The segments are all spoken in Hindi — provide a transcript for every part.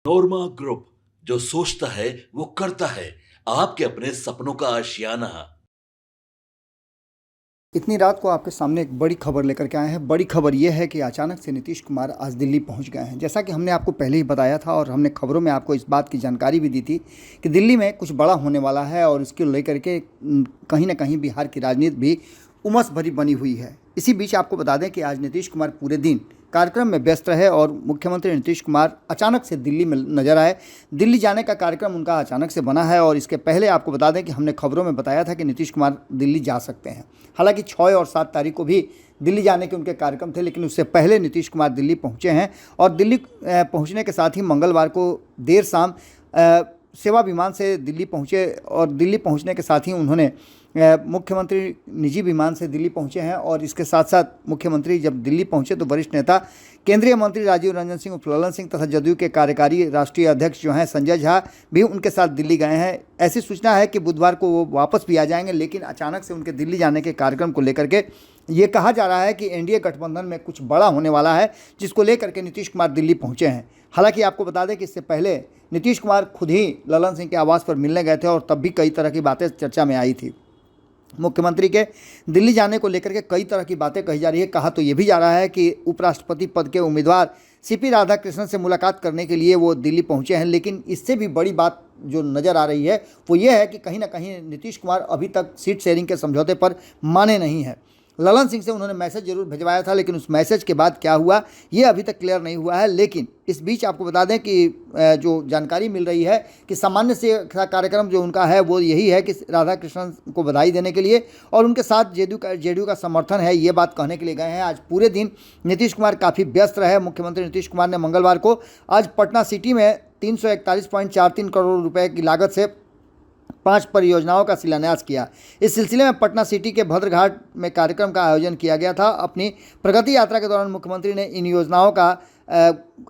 नोरमा ग्रुप, जो सोचता है वो करता है। आपके अपने सपनों का आशियाना। इतनी रात को आपके सामने एक बड़ी खबर लेकर के आए हैं। बड़ी खबर यह है कि अचानक से नीतीश कुमार आज दिल्ली पहुंच गए हैं। जैसा कि हमने आपको पहले ही बताया था और हमने खबरों में आपको इस बात की जानकारी भी दी थी कि दिल्ली में कुछ बड़ा होने वाला है और इसको लेकर के कहीं ना कहीं बिहार की राजनीति भी उमस भरी बनी हुई है। इसी बीच आपको बता दें कि आज नीतीश कुमार पूरे दिन कार्यक्रम में व्यस्त रहे और मुख्यमंत्री नीतीश कुमार अचानक से दिल्ली में नजर आए। दिल्ली जाने का कार्यक्रम उनका अचानक से बना है और इसके पहले आपको बता दें कि हमने खबरों में बताया था कि नीतीश कुमार दिल्ली जा सकते हैं। हालांकि 6 और 7 तारीख को भी दिल्ली जाने के उनके कार्यक्रम थे, लेकिन उससे पहले नीतीश कुमार दिल्ली पहुंचे हैं और दिल्ली पहुंचने के साथ ही मंगलवार को देर शाम सेवा विमान से दिल्ली पहुंचे और दिल्ली पहुंचने के साथ ही उन्होंने मुख्यमंत्री निजी विमान से दिल्ली पहुंचे हैं। और इसके साथ साथ मुख्यमंत्री जब दिल्ली पहुंचे तो वरिष्ठ नेता केंद्रीय मंत्री राजीव रंजन सिंह, उर्फ ललन सिंह तथा जदयू के कार्यकारी राष्ट्रीय अध्यक्ष जो हैं संजय झा भी उनके साथ दिल्ली गए हैं। ऐसी सूचना है कि बुधवार को वो वापस भी आ जाएंगे, लेकिन अचानक से उनके दिल्ली जाने के कार्यक्रम को लेकर के ये कहा जा रहा है कि एनडीए गठबंधन में कुछ बड़ा होने वाला है, जिसको लेकर के नीतीश कुमार दिल्ली पहुंचे हैं। हालांकि आपको बता दें कि इससे पहले नीतीश कुमार खुद ही ललन सिंह के आवास पर मिलने गए थे और तब भी कई तरह की बातें चर्चा में आई थी। मुख्यमंत्री के दिल्ली जाने को लेकर के कई तरह की बातें कही जा रही है। कहा तो ये भी जा रहा है कि उपराष्ट्रपति पद के उम्मीदवार सीपी राधाकृष्णन से मुलाकात करने के लिए वो दिल्ली पहुंचे हैं। लेकिन इससे भी बड़ी बात जो नज़र आ रही है वो ये है कि कहीं ना कहीं नीतीश कुमार अभी तक सीट शेयरिंग के समझौते पर माने नहीं हैं। ललन सिंह से उन्होंने मैसेज जरूर भिजवाया था, लेकिन उस मैसेज के बाद क्या हुआ ये अभी तक क्लियर नहीं हुआ है। लेकिन इस बीच आपको बता दें कि जो जानकारी मिल रही है कि सामान्य से कार्यक्रम जो उनका है वो यही है कि राधाकृष्णन को बधाई देने के लिए और उनके साथ जेडीयू का समर्थन है, ये बात कहने के लिए गए हैं। आज पूरे दिन नीतीश कुमार काफ़ी व्यस्त रहे। मुख्यमंत्री नीतीश कुमार ने मंगलवार को आज पटना सिटी में 341.43 करोड़ रुपए की लागत से 5 परियोजनाओं का शिलान्यास किया। इस सिलसिले में पटना सिटी के भद्रघाट में कार्यक्रम का आयोजन किया गया था। अपनी प्रगति यात्रा के दौरान मुख्यमंत्री ने इन योजनाओं का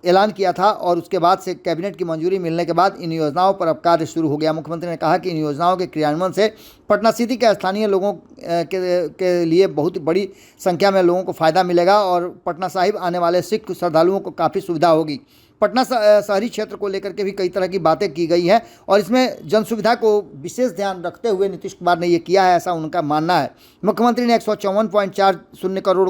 ऐलान किया था और उसके बाद से कैबिनेट की मंजूरी मिलने के बाद इन योजनाओं पर अब कार्य शुरू हो गया। मुख्यमंत्री ने कहा कि इन योजनाओं के क्रियान्वयन से पटना सिटी के स्थानीय लोगों के लिए बहुत बड़ी संख्या में लोगों को फ़ायदा मिलेगा और पटना साहिब आने वाले सिख श्रद्धालुओं को काफ़ी सुविधा होगी। पटना शहरी क्षेत्र को लेकर के भी कई तरह की बातें की गई हैं और इसमें जन सुविधा को विशेष ध्यान रखते हुए नीतीश कुमार ने ये किया है, ऐसा उनका मानना है। मुख्यमंत्री ने 154.40 करोड़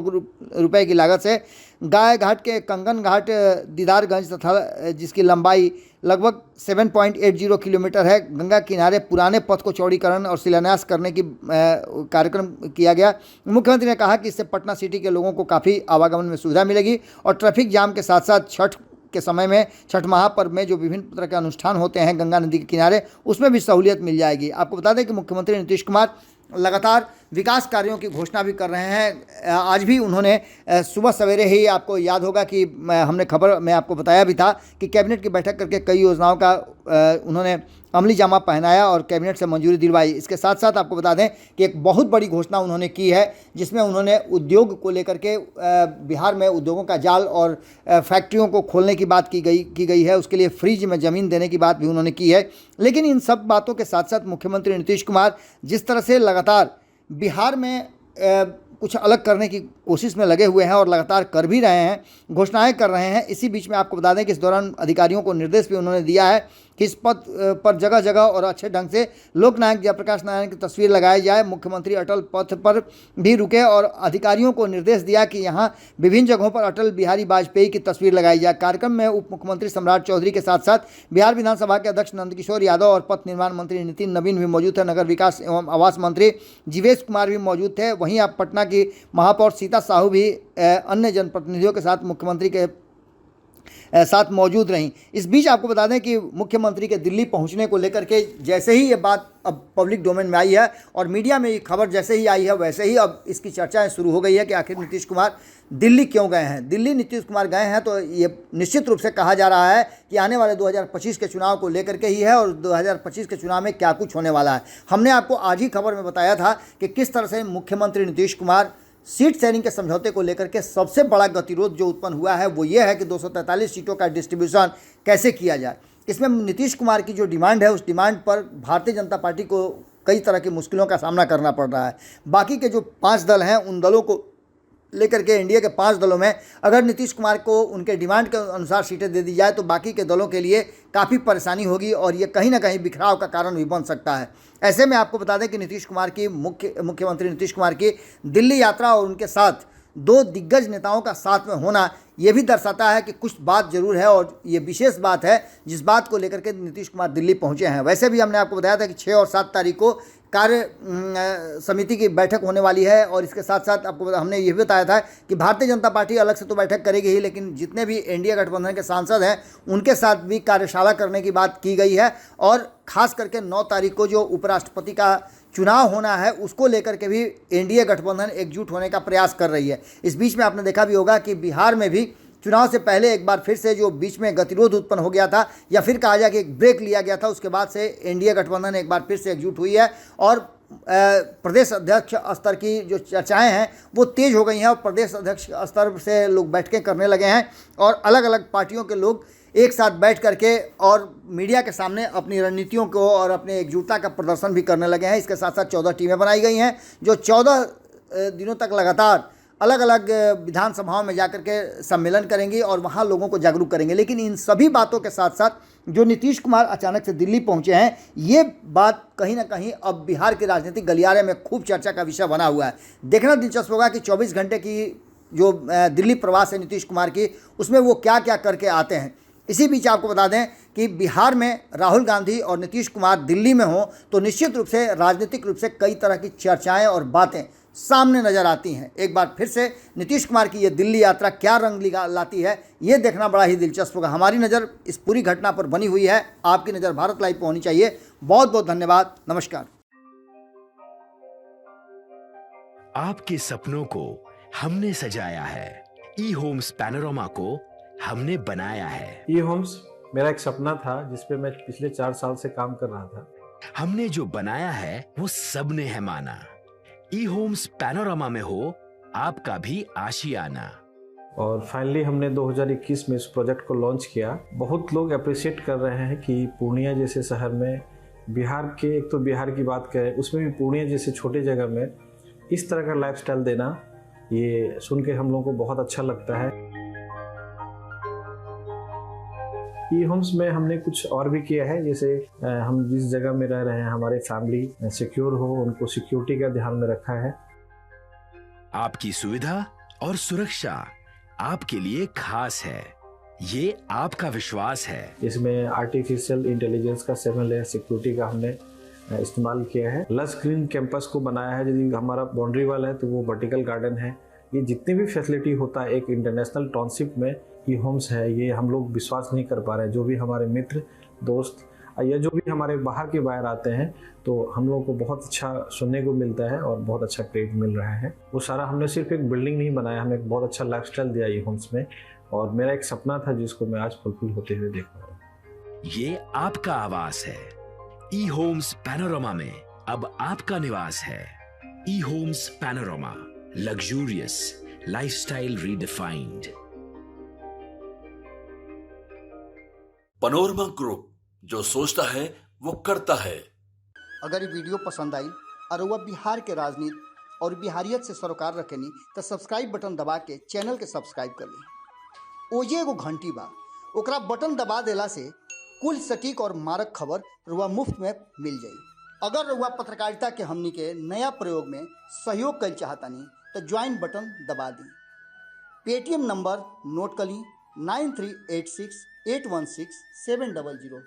रुपए की लागत से गाय घाट के कंगन घाट दीदारगंज तथा जिसकी लंबाई लगभग 7.80 किलोमीटर है, गंगा किनारे पुराने पथ को चौड़ीकरण और शिलान्यास करने की कार्यक्रम किया गया। मुख्यमंत्री ने कहा कि इससे पटना सिटी के लोगों को काफ़ी आवागमन में सुविधा मिलेगी और ट्रैफिक जाम के साथ साथ छठ के समय में छठ महापर्व में जो विभिन्न तरह के अनुष्ठान होते हैं गंगा नदी के किनारे, उसमें भी सहूलियत मिल जाएगी। आपको बता दें कि मुख्यमंत्री नीतीश कुमार लगातार विकास कार्यों की घोषणा भी कर रहे हैं। आज भी उन्होंने सुबह सवेरे ही, आपको याद होगा कि हमने खबर में आपको बताया भी था कि कैबिनेट की बैठक करके कई योजनाओं का उन्होंने अमली जामा पहनाया और कैबिनेट से मंजूरी दिलवाई। इसके साथ साथ आपको बता दें कि एक बहुत बड़ी घोषणा उन्होंने की है, जिसमें उन्होंने उद्योग को लेकर के बिहार में उद्योगों का जाल और फैक्ट्रियों को खोलने की बात की गई है। उसके लिए फ्रीज में ज़मीन देने की बात भी उन्होंने की है। लेकिन इन सब बातों के साथ साथ मुख्यमंत्री नीतीश कुमार जिस तरह से लगातार बिहार में कुछ अलग करने की कोशिश में लगे हुए हैं और लगातार कर भी रहे हैं, घोषणाएं कर रहे हैं। इसी बीच में आपको बता दें कि इस दौरान अधिकारियों को निर्देश भी उन्होंने दिया है कि इस पथ पर जगह जगह और अच्छे ढंग से लोकनायक जयप्रकाश नारायण की तस्वीर लगाई जाए। मुख्यमंत्री अटल पथ पर भी रुके और अधिकारियों को निर्देश दिया कि यहाँ विभिन्न जगहों पर अटल बिहारी वाजपेयी की तस्वीर लगाई जाए। कार्यक्रम में उप मुख्यमंत्री सम्राट चौधरी के साथ साथ बिहार विधानसभा के अध्यक्ष नंदकिशोर यादव और पथ निर्माण मंत्री नितिन नवीन भी मौजूद थे। नगर विकास एवं आवास मंत्री जीवेश कुमार भी मौजूद थे। वहीं आप पटना की महापौर सीता साहू भी अन्य जनप्रतिनिधियों के साथ मुख्यमंत्री के साथ मौजूद रहीं। इस बीच आपको बता दें कि मुख्यमंत्री के दिल्ली पहुंचने को लेकर के जैसे ही ये बात अब पब्लिक डोमेन में आई है और मीडिया में ये खबर जैसे ही आई है, वैसे ही अब इसकी चर्चाएं शुरू हो गई है कि आखिर नीतीश कुमार दिल्ली क्यों गए हैं। दिल्ली नीतीश कुमार गए हैं तो ये निश्चित रूप से कहा जा रहा है कि आने वाले 2025 के चुनाव को लेकर के ही है और 2025 के चुनाव में क्या कुछ होने वाला है। हमने आपको आज ही खबर में बताया था कि किस तरह से मुख्यमंत्री नीतीश कुमार सीट शेयरिंग के समझौते को लेकर के सबसे बड़ा गतिरोध जो उत्पन्न हुआ है वो ये है कि 243 सीटों का डिस्ट्रीब्यूशन कैसे किया जाए। इसमें नीतीश कुमार की जो डिमांड है उस डिमांड पर भारतीय जनता पार्टी को कई तरह की मुश्किलों का सामना करना पड़ रहा है। बाकी के जो 5 दल हैं उन दलों को लेकर के एनडीए के 5 दलों में अगर नीतीश कुमार को उनके डिमांड के अनुसार सीटें दे दी जाए तो बाकी के दलों के लिए काफ़ी परेशानी होगी और ये कहीं ना कहीं बिखराव का कारण भी बन सकता है। ऐसे में आपको बता दें कि नीतीश कुमार की मुख्यमंत्री नीतीश कुमार की दिल्ली यात्रा और उनके साथ 2 दिग्गज नेताओं का साथ में होना ये भी दर्शाता है कि कुछ बात जरूर है और ये विशेष बात है जिस बात को लेकर के नीतीश कुमार दिल्ली पहुंचे हैं। वैसे भी हमने आपको बताया था कि 6 और 7 तारीख को कार्य समिति की बैठक होने वाली है और इसके साथ साथ आपको हमने ये भी बताया था कि भारतीय जनता पार्टी अलग से तो बैठक करेगी ही, लेकिन जितने भी एनडीए गठबंधन के सांसद हैं उनके साथ भी कार्यशाला करने की बात की गई है और खास करके 9 तारीख को जो उपराष्ट्रपति का चुनाव होना है उसको लेकर के भी एनडीए गठबंधन एकजुट होने का प्रयास कर रही है। इस बीच में आपने देखा भी होगा कि बिहार में भी चुनाव से पहले एक बार फिर से जो बीच में गतिरोध उत्पन्न हो गया था या फिर कहा जाए कि एक ब्रेक लिया गया था, उसके बाद से एनडीए गठबंधन एक बार फिर से एकजुट हुई है और प्रदेश अध्यक्ष स्तर की जो चर्चाएं हैं वो तेज हो गई हैं और प्रदेश अध्यक्ष स्तर से लोग बैठकें करने लगे हैं और अलग अलग पार्टियों के लोग एक साथ बैठ करके और मीडिया के सामने अपनी रणनीतियों को और अपने एकजुटता का प्रदर्शन भी करने लगे हैं। इसके साथ साथ 14 टीमें बनाई गई हैं जो 14 दिनों तक लगातार अलग अलग विधानसभाओं में जाकर के सम्मेलन करेंगी और वहाँ लोगों को जागरूक करेंगे। लेकिन इन सभी बातों के साथ साथ जो नीतीश कुमार अचानक से दिल्ली पहुँचे हैं ये बात कहीं ना कहीं अब बिहार के राजनीतिक गलियारे में खूब चर्चा का विषय बना हुआ है। देखना दिलचस्प होगा कि 24 घंटे की जो दिल्ली प्रवास है नीतीश कुमार की उसमें वो क्या क्या करके आते हैं। इसी बीच आपको बता दें कि बिहार में राहुल गांधी और नीतीश कुमार दिल्ली में हो तो निश्चित रूप से राजनीतिक रूप से कई तरह की चर्चाएं और बातें सामने नजर आती हैं। एक बार फिर से नीतीश कुमार की ये दिल्ली यात्रा क्या रंग लाती है ये देखना बड़ा ही दिलचस्प होगा। हमारी नज़र इस पूरी घटना पर बनी हुई है, आपकी नज़र भारत लाइव पर होनी चाहिए। बहुत बहुत धन्यवाद, नमस्कार। आपके सपनों को हमने सजाया है, ई होम्स पैनोरामा को हमने बनाया है। ई होम्स मेरा एक सपना था जिस पे मैं पिछले 4 साल से काम कर रहा था। हमने जो बनाया है वो सबने है माना। ई होम्स पैनोरामा में हो आपका भी आशियाना। और फाइनली हमने 2021 में इस प्रोजेक्ट को लॉन्च किया। बहुत लोग अप्रिशिएट कर रहे हैं कि पूर्णिया जैसे शहर में बिहार के, एक तो बिहार की बात करें उसमें भी पूर्णिया जैसे छोटे जगह में इस तरह का लाइफस्टाइल देना, ये सुन के हम लोगों को बहुत अच्छा लगता है। ई होम्स में हमने कुछ और भी किया है, जैसे हम जिस जगह में रह रहे हैं हमारे फैमिली सिक्योर हो, उनको सिक्योरिटी का ध्यान में रखा है। आपकी सुविधा और सुरक्षा आपके लिए खास है, ये आपका विश्वास है। इसमें आर्टिफिशियल इंटेलिजेंस का 7 लेयर सिक्योरिटी का हमने इस्तेमाल किया है। लस ग्रीन कैंपस को बनाया है। यदि हमारा बाउंड्री वाल है तो वो वर्टिकल गार्डन है। ये जितनी भी फैसिलिटी होता है एक इंटरनेशनल टाउनशिप में ई होम्स है, ये हम लोग विश्वास नहीं कर पा रहे हैं। जो भी हमारे मित्र दोस्त या जो भी हमारे बाहर के बाहर आते हैं तो हम लोगों को बहुत अच्छा सुनने को मिलता है और बहुत अच्छा क्रेडिट मिल रहा है। वो सारा हमने सिर्फ एक बिल्डिंग नहीं बनाया, हमें एक बहुत अच्छा लाइफस्टाइल दिया ई होम्स में और मेरा एक सपना था जिसको मैं आज फुलफिल होते हुए देख रहा हूँ। ये आपका आवास है। ई होम्स पैनोरामा में अब आपका निवास है। E homes Panorama, luxurious lifestyle redefined. Panorama group, जो सोचता है वो करता है। अगर ये वीडियो पसंद आई और वह बिहार के राजनीति और बिहारियत से सरोकार रखेनी तो सब्सक्राइब बटन दबा के चैनल के सब्सक्राइब कर ली। ओजे एगो घंटी बा, ओकरा बटन दबा देला से कुल सटीक और मारक खबर रुआ मुफ्त में मिल जाई। अगर रुआ पत्रकारिता के हमनी के नया प्रयोग में सहयोग कर चाहतानी तो ज्वाइन बटन दबा दी। पेटीएम नंबर नोट कर ली 9386816700।